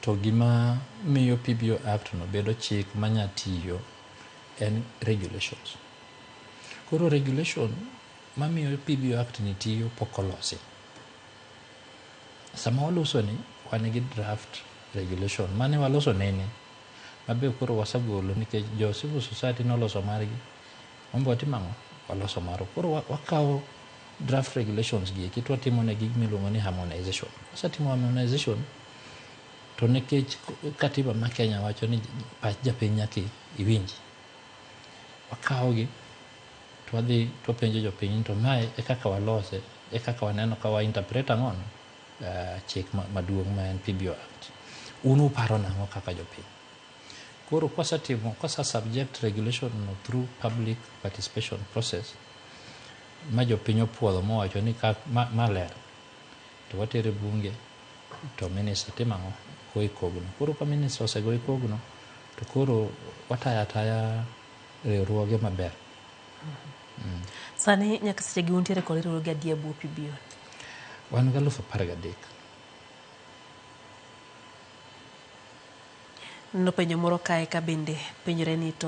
to gima miyo PBO Act no bedo chik manya tiyo en regulations. Koro regulation mamiyo PBO Act ni tiyo pokolosi. Sama waloso ni wan gi draft regulation mane waloso nene mabe koro wasagolo nikech jo civil society noloso margi ombo timang'o waloso maro koro wakawo draft regulations gi kitwa timo ne gik miluongo ni harmonization. Wasatimo harmonization to nikech katiba ma Kenya wacho ni pach japiny nyaka iwinji, wakawo gi to wadhi to penjo jopiny to mae e kaka walose, e kaka waneno ka wa interpret ang'o chik maduong' ma en PBO Act. Unu paro nang'o kaka jopiny? Koro kwasa subject regulation no through public participation process ma jopiny opuodho mowacho ni maler to watere bunge to minister timang'o goyi kogno. Koro ka minister osegoyi kogno to koro wataya taya riwruoge maber. Sani nyaka seche gi untiere kod riwruoge adi e bwo PBO? Wan gi 13,000. No penjo moro kae ka bende penjore ni to